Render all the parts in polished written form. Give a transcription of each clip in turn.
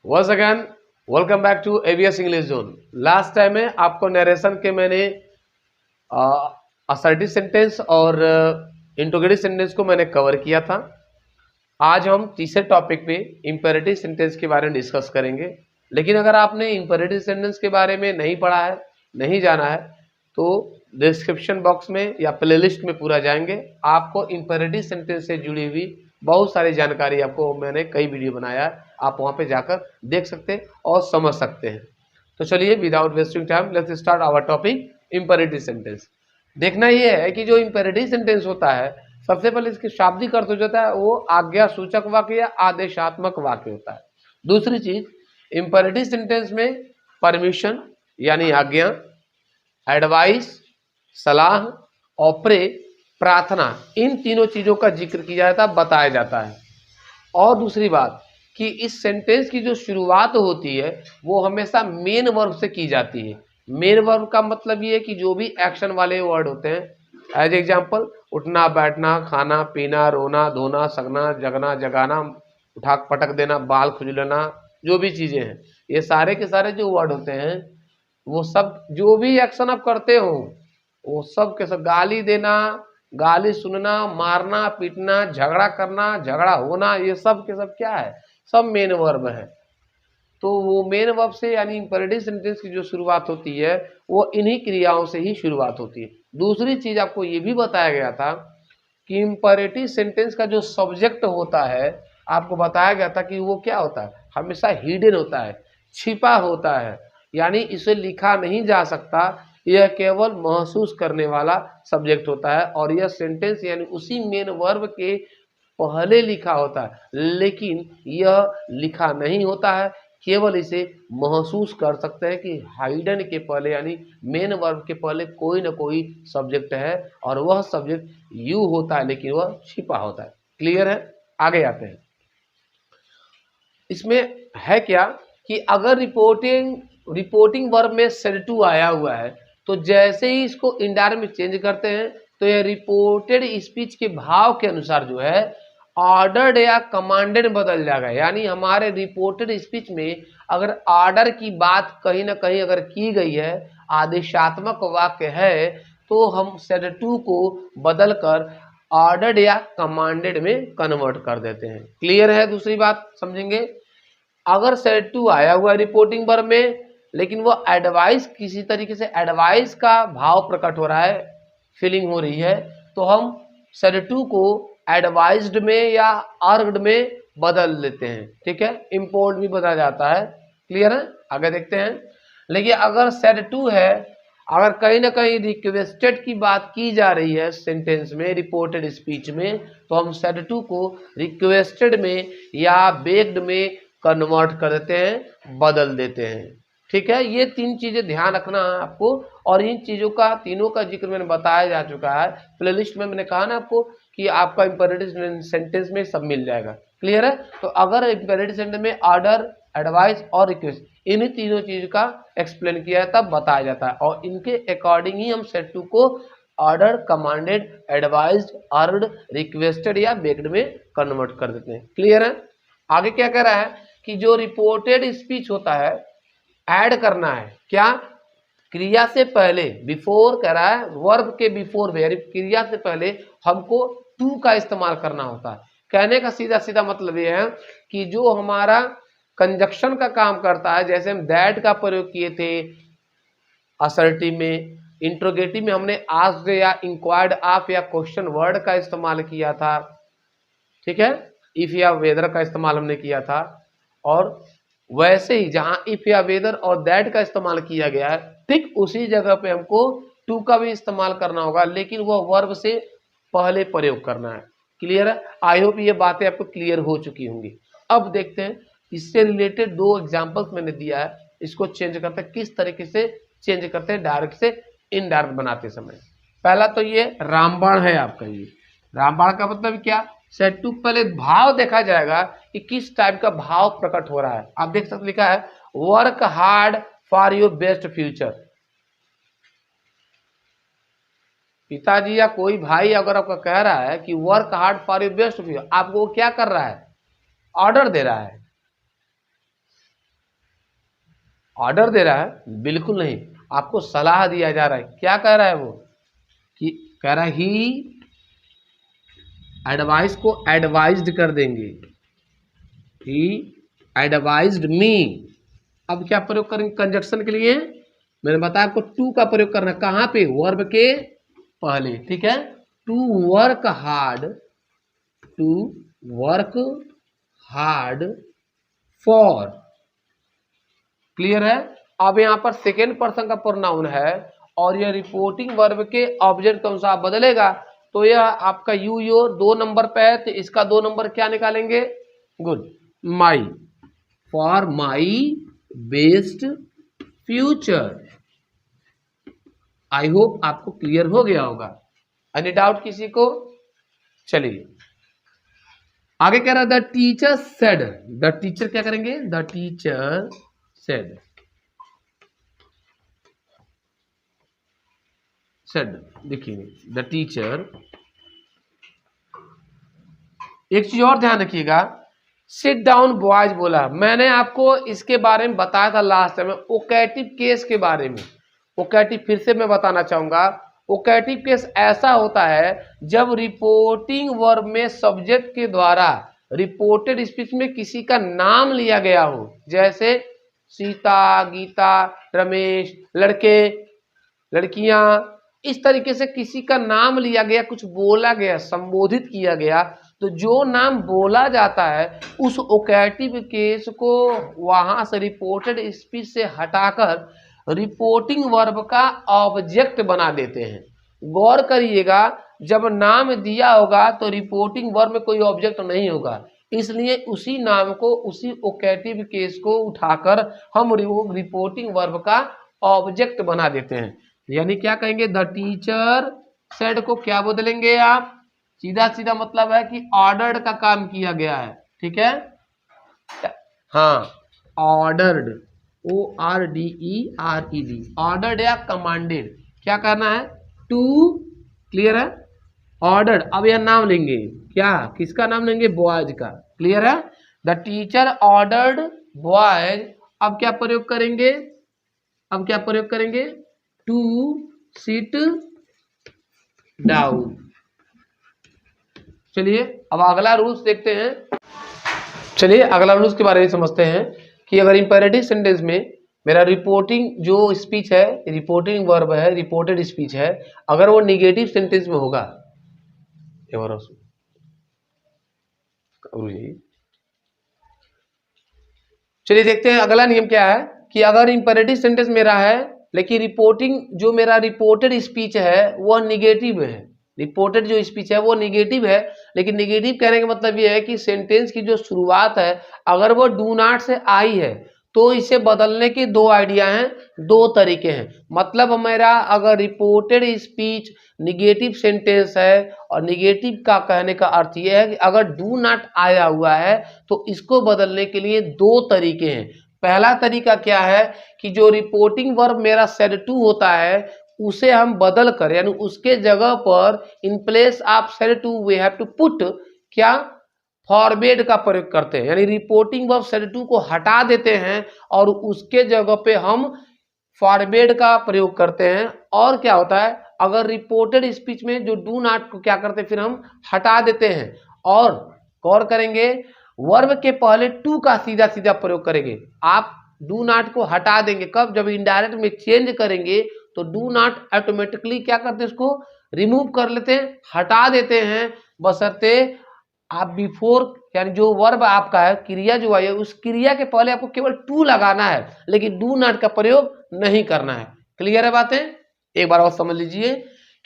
Once again welcome back to AVS English zone. Last time में आपको narration के मैंने असर्टिव सेंटेंस और इंट्रोगेटिव सेंटेंस को मैंने कवर किया था। आज हम तीसरे टॉपिक पे इंपेरेटिव सेंटेंस के बारे में डिस्कस करेंगे। लेकिन अगर आपने इंपेरेटिव सेंटेंस के बारे में नहीं पढ़ा है, नहीं जाना है, तो डिस्क्रिप्शन बॉक्स में या प्लेलिस्ट में पूरा जाएंगे। आपको इंपेरेटिव सेंटेंस से जुड़ी हुई बहुत सारी जानकारी आपको मैंने कई वीडियो बनाया है, आप वहाँ पे जाकर देख सकते हैं और समझ सकते हैं। तो चलिए without wasting time let's start our topic imperative sentence. देखना ये है कि जो इंपेरेटिव सेंटेंस होता है, सबसे पहले इसके शाब्दिक अर्थ हो जाता है वो आज्ञा सूचक वाक्य या आदेशात्मक वाक्य होता है। दूसरी चीज, इंपेरेटिव सेंटेंस में परमिशन यानी आज्ञा, एडवाइस सलाह और प्रे प्रार्थना, इन तीनों चीजों का जिक्र किया जाता है, बताया जाता है। और दूसरी बात कि इस सेंटेंस की जो शुरुआत होती है वो हमेशा मेन वर्ब से की जाती है। मेन वर्ब का मतलब ये है कि जो भी एक्शन वाले वर्ड होते हैं, एज एग्जाम्पल उठना बैठना खाना पीना रोना धोना सगना जगना जगाना उठा पटक देना बाल खुजलना, जो भी चीजें हैं, ये सारे के सारे जो वर्ड होते हैं वो सब जो भी एक्शन आप करते हो वो सब के सब, गाली देना, गाली सुनना, मारना पीटना, झगड़ा करना, झगड़ा होना, ये सब के सब क्या है, सब मेन वर्ब है। तो वो मेन वर्ब से यानी इंपेरेटिव सेंटेंस की जो शुरुआत होती है वो इन्हीं क्रियाओं से ही शुरुआत होती है। दूसरी चीज आपको ये भी बताया गया था कि इंपेरेटिव सेंटेंस का जो सब्जेक्ट होता है, आपको बताया गया था कि वो क्या होता है, हमेशा हिडन होता है, छिपा होता है, यानी इसे लिखा नहीं जा सकता। यह केवल महसूस करने वाला सब्जेक्ट होता है और यह सेंटेंस यानी उसी मेन वर्ब के पहले लिखा होता है, लेकिन यह लिखा नहीं होता है, केवल इसे महसूस कर सकते हैं कि हाइडन के पहले यानी मेन वर्ब के पहले कोई ना कोई सब्जेक्ट है और वह सब्जेक्ट यू होता है लेकिन वह छिपा होता है। क्लियर है? आगे आते हैं। इसमें है क्या कि अगर रिपोर्टिंग वर्ब में सेड टू आया हुआ है तो जैसे ही इसको इंडायरेक्ट में चेंज करते हैं तो यह रिपोर्टेड स्पीच के भाव के अनुसार जो है ऑर्डर्ड या कमांडेड बदल जाएगा। यानी हमारे रिपोर्टेड स्पीच में अगर ऑर्डर की बात कहीं ना कहीं अगर की गई है, आदेशात्मक वाक्य है, तो हम सेड टू को बदल कर ऑर्डर्ड या कमांडेड में कन्वर्ट कर देते हैं। क्लियर है? दूसरी बात समझेंगे। अगर सेड टू आया हुआ है रिपोर्टिंग वर्ब में लेकिन वो एडवाइस, किसी तरीके से एडवाइस का भाव प्रकट हो रहा है, फीलिंग हो रही है, तो हम सेड टू को एडवाइज्ड में या अर्ग्ड में बदल लेते हैं। ठीक है, इम्पोर्ट भी बदला जाता है। क्लियर है? आगे देखते हैं। लेकिन अगर सेड टू है, अगर कहीं ना कहीं रिक्वेस्टेड की बात की जा रही है सेंटेंस में, रिपोर्टेड स्पीच में, तो हम सेड टू को रिक्वेस्टेड में या बेग्ड में कन्वर्ट कर देते हैं, बदल देते हैं। ठीक है, ये तीन चीजें ध्यान रखना है आपको और इन चीजों का, तीनों का जिक्र मैंने बताया जा चुका है प्लेलिस्ट में। मैंने कहा ना आपको कि आपका इंपेरेटिव सेंटेंस में सब मिल जाएगा। क्लियर है? तो अगर इंपेरेटिव सेंटेंस में ऑर्डर, एडवाइस और रिक्वेस्ट, इन्हीं तीनों चीज का एक्सप्लेन किया है, तब बताया जाता है और इनके अकॉर्डिंग ही हम सेट टू को order, commanded, advised, earned, requested या बेग्ड में कन्वर्ट कर देते हैं। क्लियर है? आगे क्या कह रहा है कि जो रिपोर्टेड स्पीच होता है, ऐड करना है क्या, क्रिया से पहले, बिफोर कह रहा है, वर्ब के बिफोर में, क्रिया से पहले हमको टू का इस्तेमाल करना होता है। कहने का सीधा सीधा मतलब ये है कि जो हमारा कंजक्शन का काम करता है, जैसे हम दैट का प्रयोग किए थे असर्टिव में, इंट्रोगेटिव में हमने आस्क्ड या इंक्वायर्ड ऑफ या क्वेश्चन वर्ड का इस्तेमाल किया था। ठीक है, इफ या वेदर का इस्तेमाल हमने किया था। और वैसे ही जहां इफ या वेदर और दैट का इस्तेमाल किया गया है, ठीक उसी जगह पे हमको टू का भी इस्तेमाल करना होगा, लेकिन वह वर्ब से पहले प्रयोग करना है। क्लियर है? आई होप ये बातें आपको क्लियर हो चुकी होंगी। अब देखते हैं इससे रिलेटेड दो एग्जाम्पल्स मैंने दिया है, इसको चेंज करते हैं, किस तरीके से चेंज करते हैं डायरेक्ट से इनडायरेक्ट बनाते समय। पहला तो ये रामबाण है आपका। ये रामबाण का मतलब क्या, सेट टू पहले भाव देखा जाएगा कि किस टाइप का भाव प्रकट हो रहा है। आप देख सकते, लिखा है work hard for your best future. पिताजी या कोई भाई अगर आपका कह रहा है कि work hard for your best future, आपको वो क्या कर रहा है, ऑर्डर दे रहा है। ऑर्डर दे रहा है, बिल्कुल नहीं, आपको सलाह दिया जा रहा है। क्या कह रहा है वो, कि कह रहा है ही एडवाइस को एडवाइज्ड कर देंगे, ही एडवाइज्ड मी। अब क्या प्रयोग करेंगे कंजक्शन के लिए, मैंने बताया आपको टू का प्रयोग करना, कहाँ पे, वर्ब के पहले, ठीक है। To work hard, to work hard for, clear है। अब यहाँ पर सेकेंड पर्सन का प्रोनाउन है और यह रिपोर्टिंग वर्ब के ऑब्जेक्ट के अनुसार बदलेगा, तो यह आपका यू योर 2 नंबर पे है, तो इसका 2 नंबर क्या निकालेंगे, good, my, for my best future. I hope आपको क्लियर हो गया होगा। एनी डाउट किसी को? चलिए आगे कह रहा है the teacher said, the teacher क्या करेंगे, द टीचर सेड, सेड देखिए द टीचर। एक चीज और ध्यान रखिएगा, सिट डाउन बॉयज बोला, मैंने आपको इसके बारे में बताया था लास्ट टाइम, ओकेटिव केस के बारे में। ओकेटिव फिर से मैं बताना चाहूंगा, ओकेटिव केस ऐसा होता है जब रिपोर्टिंग वर्ब में सब्जेक्ट के द्वारा रिपोर्टेड स्पीच में किसी का नाम लिया गया हो, जैसे सीता, गीता, रमेश, लड़के, लड़कियां, इस तरीके से किसी का नाम लिया गया, कुछ बोला गया, संबोधित किया गया, तो जो नाम बोला जाता है उस ओकेटिव केस को वहां से रिपोर्टेड स्पीच से हटाकर रिपोर्टिंग वर्ब का ऑब्जेक्ट बना देते हैं। गौर करिएगा, जब नाम दिया होगा तो रिपोर्टिंग वर्ब में कोई ऑब्जेक्ट नहीं होगा, इसलिए उसी नाम को, उसी ओकेटिव केस को उठाकर हम रिपोर्टिंग वर्ब का ऑब्जेक्ट बना देते हैं। यानी क्या कहेंगे, द टीचर सेड को क्या बदलेंगे आप, सीधा सीधा मतलब है कि ऑर्डर्ड का काम किया गया है, ठीक है। हाँ, ऑर्डर्ड, ORDERED, ऑर्डर्ड या कमांडेड, क्या करना है, टू, क्लियर है, ऑर्डर्ड। अब यह नाम लेंगे, क्या, किसका नाम लेंगे, बॉयज का, क्लियर है। द टीचर ऑर्डर्ड बॉयज, अब क्या प्रयोग करेंगे, अब क्या प्रयोग करेंगे, टू सिट डाउन। चलिए अब अगला रूल्स देखते हैं। चलिए अगला रूल्स के बारे में समझते हैं कि अगर इंपेरेटिव सेंटेंस में मेरा रिपोर्टिंग जो स्पीच है, रिपोर्टिंग वर्ब है, रिपोर्टेड स्पीच है, अगर वो निगेटिव सेंटेंस में होगा, चलिए देखते हैं अगला नियम क्या है कि अगर इंपेरेटिव सेंटेंस मेरा है लेकिन रिपोर्टिंग जो मेरा रिपोर्टेड स्पीच है वह निगेटिव है, रिपोर्टेड जो स्पीच है वो निगेटिव है, लेकिन निगेटिव कहने का मतलब ये है कि सेंटेंस की जो शुरुआत है अगर वो डू नॉट से आई है तो इसे बदलने के 2 आइडिया हैं, 2 तरीके हैं। मतलब मेरा अगर रिपोर्टेड स्पीच निगेटिव सेंटेंस है, और निगेटिव का कहने का अर्थ ये है कि अगर डू नॉट आया हुआ है तो इसको बदलने के लिए 2 तरीके हैं। पहला तरीका क्या है कि जो रिपोर्टिंग वर्ब मेरा सेड टू होता है उसे हम बदल कर, यानी उसके जगह पर in place of said to we have to put क्या, फॉरवर्ड का प्रयोग करते हैं, यानी रिपोर्टिंग वर्ब सेड टू को हटा देते हैं और उसके जगह पे हम फॉरवर्ड का प्रयोग करते हैं। और क्या होता है, अगर रिपोर्टेड स्पीच में जो डू नॉट को क्या करते हैं फिर हम हटा देते हैं, और गौर करेंगे वर्ब के पहले टू का सीधा सीधा प्रयोग करेंगे। आप डू नॉट को हटा देंगे कब, जब इनडायरेक्ट में चेंज करेंगे तो डू नॉट ऑटोमेटिकली क्या करते हैं, उसको रिमूव कर लेते हैं, हटा देते हैं, बशर्ते आप बिफोर, यानी जो वर्ब आपका है, क्रिया जो आई है, उस क्रिया के पहले आपको केवल टू लगाना है, लेकिन डू नॉट का प्रयोग नहीं करना है। क्लियर है बातें? एक बार और समझ लीजिए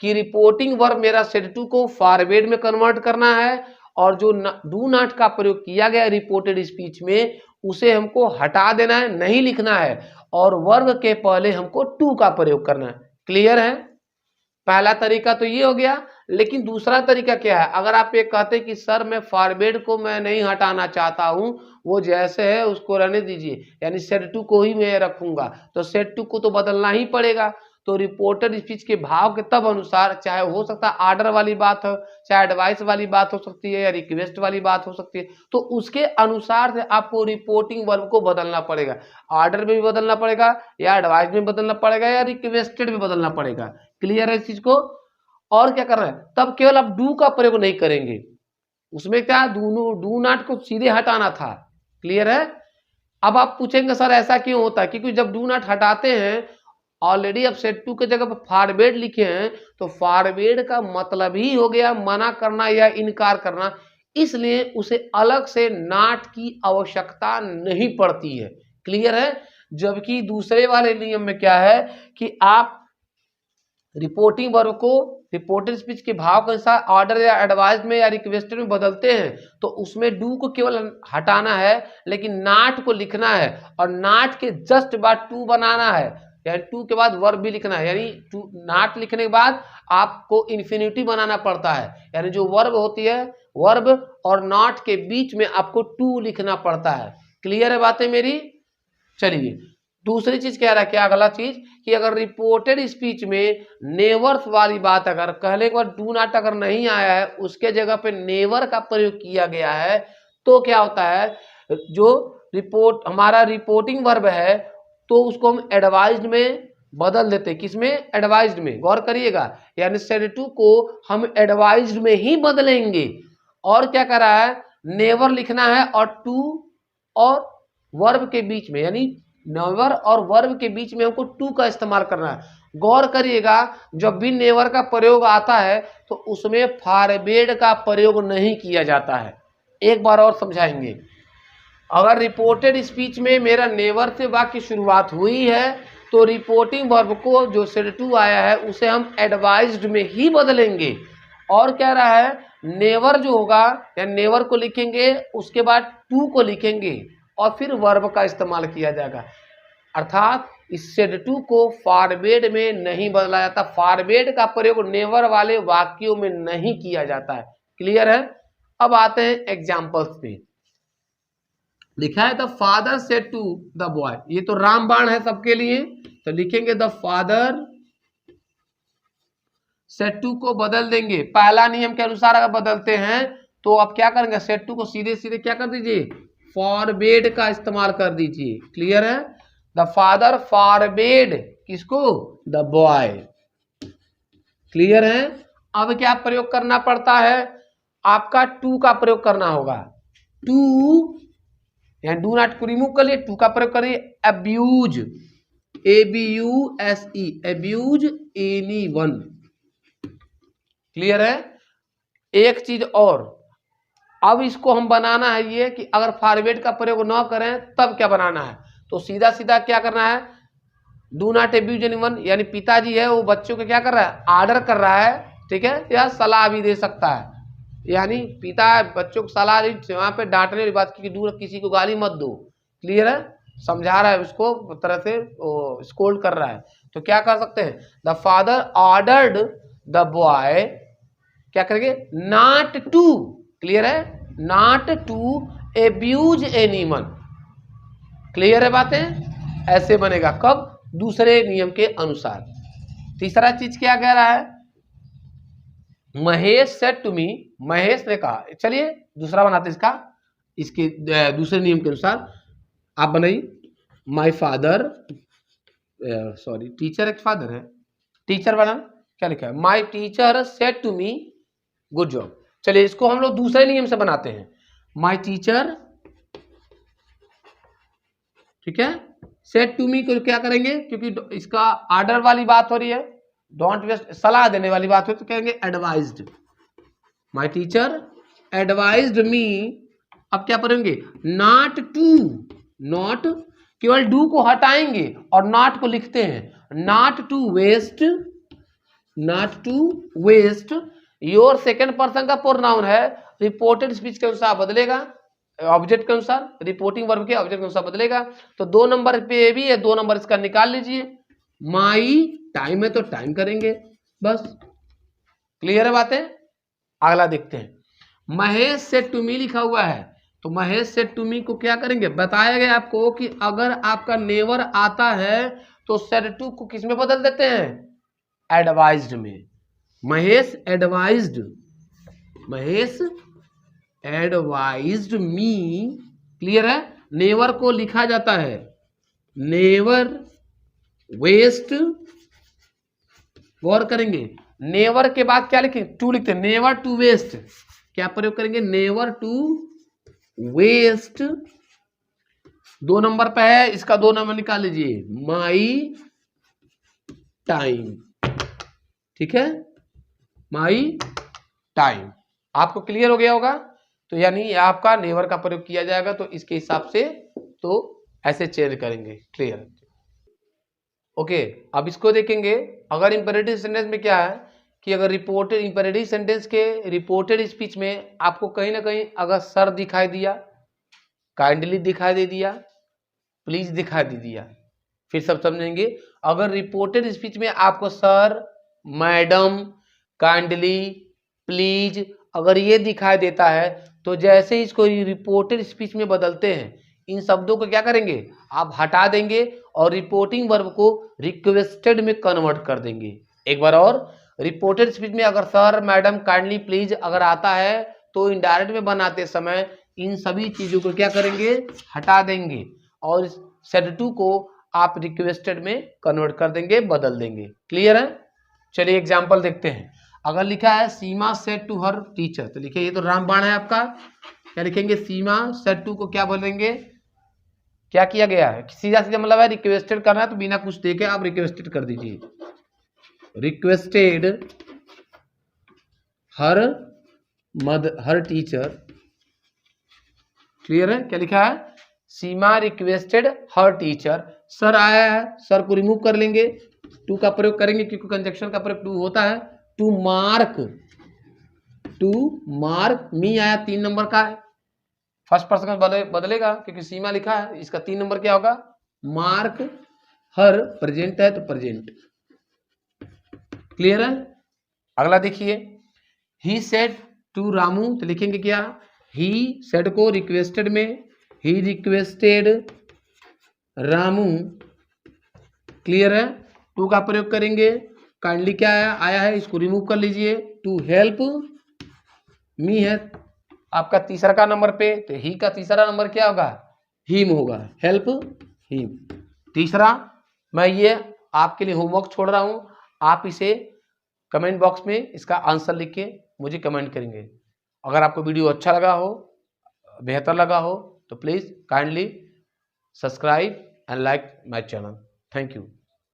कि रिपोर्टिंग वर्ब मेरा सेड टू को फॉरवर्ड में कन्वर्ट करना है, और जो डू नॉट का प्रयोग किया गया रिपोर्टेड स्पीच में उसे हमको हटा देना है, नहीं लिखना है, और वर्ब के पहले हमको टू का प्रयोग करना है। क्लियर है? पहला तरीका तो ये हो गया, लेकिन दूसरा तरीका क्या है, अगर आप ये कहते हैं कि सर मैं फॉरवर्ड को मैं नहीं हटाना चाहता हूं, वो जैसे है उसको रहने दीजिए, यानी सेड टू को ही मैं रखूंगा, तो सेड टू को तो बदलना ही पड़ेगा। तो रिपोर्टेड स्पीच के भाव के तब अनुसार, चाहे हो सकता है आर्डर वाली बात हो, चाहे एडवाइस वाली बात हो सकती है, या रिक्वेस्ट वाली बात हो सकती है, तो उसके अनुसार से आपको रिपोर्टिंग वर्ब को बदलना पड़ेगा। आर्डर में भी बदलना पड़ेगा, या एडवाइस में बदलना पड़ेगा, या रिक्वेस्टेड में बदलना पड़ेगा। क्लियर है इस चीज को? और क्या करना है, तब केवल आप डू का प्रयोग नहीं करेंगे, उसमें क्या डू नॉट को सीधे हटाना था। क्लियर है? अब आप पूछेंगे सर ऐसा क्यों होता है, क्योंकि जब डू नॉट हटाते हैं, ऑलरेडी अब सेट टू के जगह पर फॉरवर्ड लिखे हैं, तो फॉरवर्ड का मतलब ही हो गया मना करना या इनकार करना, इसलिए उसे अलग से नॉट की आवश्यकता नहीं पड़ती है। क्लियर है? जबकि दूसरे वाले नियम में क्या है कि आप रिपोर्टिंग वर्ब को रिपोर्टेड स्पीच के भाव के अनुसार ऑर्डर या एडवाइस में या रिक्वेस्टेड में बदलते हैं, तो उसमें डू को केवल हटाना है, लेकिन नॉट को लिखना है, और नॉट के जस्ट बाद टू बनाना है, यानी टू के बाद वर्ब भी लिखना है। यानी टू नॉट लिखने के बाद आपको इन्फिनिटी बनाना पड़ता है, यानी जो वर्ब होती है, वर्ब और नॉट के बीच में आपको टू लिखना पड़ता है। क्लियर है बातें मेरी? चलिए, दूसरी चीज कह रहा है, क्या अगला चीज, कि अगर रिपोर्टेड स्पीच में नेवर वाली बात अगर कहने के बाद डू नॉट अगर नहीं आया है, उसके जगह पे नेवर का प्रयोग किया गया है, तो क्या होता है, जो रिपोर्ट हमारा रिपोर्टिंग वर्ब है, तो उसको हम एडवाइज्ड में बदल देते हैं। किसमें? एडवाइज्ड में। गौर करिएगा, यानी सेड टू को हम एडवाइज्ड में ही बदलेंगे। और क्या कर रहा है, नेवर लिखना है, और टू और वर्ब के बीच में, यानी नेवर और वर्ब के बीच में हमको टू का इस्तेमाल करना है। गौर करिएगा, जब भी नेवर का प्रयोग आता है तो उसमें फॉरवर्ड का प्रयोग नहीं किया जाता है। एक बार और समझाएंगे, अगर रिपोर्टेड स्पीच में मेरा नेवर से वाक्य शुरुआत हुई है, तो रिपोर्टिंग वर्ब को जो सेड टू आया है उसे हम एडवाइज्ड में ही बदलेंगे। और क्या रहा है, नेवर जो होगा, या नेवर को लिखेंगे, उसके बाद टू को लिखेंगे, और फिर वर्ब का इस्तेमाल किया जाएगा। अर्थात इस सेड टू को फॉरवर्ड में नहीं बदला जाता, फॉरवर्ड का प्रयोग नेवर वाले वाक्यों में नहीं किया जाता है। क्लियर है? अब आते हैं एग्जाम्पल्स पे। लिखा है the father said to the boy, ये तो रामबाण है सबके लिए, तो लिखेंगे द फादर सेड टू को बदल देंगे। पहला नियम के अनुसार अगर बदलते हैं तो आप क्या करेंगे, सेड टू को सीधे सीधे क्या कर दीजिए, फॉरवर्ड का इस्तेमाल कर दीजिए। क्लियर है? द फादर फॉरवर्ड किसको, द बॉय। क्लियर है? अब क्या प्रयोग करना पड़ता है, आपका टू का प्रयोग करना होगा। टू, यानी डू नॉट को रिमूव कर लिए, टू का प्रयोग करिए। Abuse, ABUSE, abuse anyone. Clear है? एक चीज और, अब इसको हम बनाना है ये कि अगर फॉरवर्ड का प्रयोग न करें तब क्या बनाना है, तो सीधा सीधा क्या करना है, डू नॉट अब्यूज एनीवन, यानी पिताजी है वो बच्चों को क्या कर रहा है, आर्डर कर रहा है, ठीक है, या सलाह भी दे सकता है। यानी पिता बच्चों को सलाह दी, वहां पे डांटने वाली बात की दूर, किसी को गाली मत दो। क्लियर है? समझा रहा है उसको, तरह से स्कोल्ड कर रहा है। तो क्या कर सकते हैं, the father ordered the boy, क्या करेंगे, नॉट टू, क्लियर है, not to abuse anyone. Clear है बातें? ऐसे बनेगा कब, दूसरे नियम के अनुसार। तीसरा चीज क्या कह रहा है, Mahesh said to me, Mahesh ने कहा, चलिए दूसरा बनाते इसका, इसके दूसरे नियम के अनुसार आप बनाइए। माय फादर, सॉरी टीचर एक फादर है, टीचर बना, क्या लिखा है, my teacher said to me good job. चलिए इसको हम लोग दूसरे नियम से बनाते हैं। माय टीचर, ठीक है, सेड टू मी को क्या करेंगे, क्योंकि इसका ऑर्डर वाली बात हो रही है, डोंट वेस्ट, सलाह देने वाली बात हो तो कहेंगे advised. My teacher advised me, अब क्या करेंगे, नॉट टू, नॉट, केवल डू को हटाएंगे और नॉट को लिखते हैं, not to waste, not to waste your, second person का प्रोनाउन है, रिपोर्टेड स्पीच के अनुसार बदलेगा, ऑब्जेक्ट के अनुसार, रिपोर्टिंग वर्ब के ऑब्जेक्ट के अनुसार बदलेगा। तो 2 नंबर पे भी है, 2 नंबर इसका निकाल लीजिए। माई टाइम है तो टाइम करेंगे बस। क्लियर है बातें? अगला देखते हैं, महेश सेड टू मी लिखा हुआ है, तो महेश सेड टू मी को क्या करेंगे, बताया गया आपको कि अगर आपका नेवर आता है तो सेड टू को किस में बदल देते हैं, एडवाइज्ड में। महेश एडवाइज्ड मी, क्लियर है। नेवर को लिखा जाता है नेवर वेस्ट, गौर करेंगे, नेवर के बाद क्या लिखे, टू लिखते हैं, नेवर टू वेस्ट, क्या प्रयोग करेंगे, नेवर टू वेस्ट। 2 नंबर पे है, इसका 2 नंबर निकाल लीजिए, माई टाइम, ठीक है, माई टाइम। आपको क्लियर हो गया होगा। तो यानी आपका नेवर का प्रयोग किया जाएगा, तो इसके हिसाब से तो ऐसे चेंज करेंगे, क्लियर। ओके, अब इसको देखेंगे। अगर इंपेरेटिव सेंटेंस में क्या है कि अगर रिपोर्टेड, इंपेरेटिव सेंटेंस के रिपोर्टेड स्पीच में आपको कहीं ना कहीं अगर सर दिखाई दिया, काइंडली दिखाई दे दिया, प्लीज दिखाई दे दिया, फिर सब समझेंगे। अगर रिपोर्टेड स्पीच में आपको सर, मैडम, काइंडली, प्लीज अगर ये दिखाई देता है, तो जैसे इसको रिपोर्टेड स्पीच में बदलते हैं, इन शब्दों को क्या करेंगे, आप हटा देंगे और रिपोर्टिंग वर्ब को रिक्वेस्टेड में कन्वर्ट कर देंगे। एक बार और, रिपोर्टेड स्पीच में अगर सर, मैडम, काइंडली, प्लीज अगर आता है, तो इनडायरेक्ट में बनाते समय इन सभी चीजों को क्या करेंगे, हटा देंगे और सेड टू को आप रिक्वेस्टेड में कन्वर्ट कर देंगे, बदल देंगे। क्लियर है। चलिए एग्जाम्पल देखते हैं। अगर लिखा है सीमा सेड टू हर टीचर, तो लिखिए, ये तो रामबाण है आपका, क्या लिखेंगे, सीमा सेड टू को क्या बोलेंगे, क्या किया गया है, सीधा सीधा मतलब है रिक्वेस्टेड करना है, तो बिना कुछ देखे आप रिक्वेस्टेड कर दीजिए, रिक्वेस्टेड हर टीचर। क्लियर है। क्या लिखा है, सीमा रिक्वेस्टेड हर टीचर। सर आया है, सर को रिमूव कर लेंगे, टू का प्रयोग करेंगे क्योंकि कंजक्शन का प्रयोग टू होता है। टू मार्क मी आया, 3 नंबर का है, फर्स्ट पर्सन बदलेगा क्योंकि सीमा लिखा है, इसका 3 नंबर क्या होगा, मार्क हर, प्रेजेंट है तो प्रेजेंट। क्लियर है। अगला देखिए, ही सेड टू रामू, तो लिखेंगे क्या, ही सेड को रिक्वेस्टेड में, ही रिक्वेस्टेड रामू। क्लियर है। टू का प्रयोग करेंगे, काइंडली क्या आया है, इसको रिमूव कर लीजिए, टू हेल्प मी है आपका तीसरा का नंबर पे, तो ही का तीसरा नंबर क्या होगा, हिम होगा, हेल्प हिम। तीसरा, मैं ये आपके लिए होमवर्क छोड़ रहा हूं, आप इसे कमेंट बॉक्स में इसका आंसर लिख के मुझे कमेंट करेंगे। अगर आपको वीडियो अच्छा लगा हो, बेहतर लगा हो, तो please kindly subscribe and like my channel. Thank you.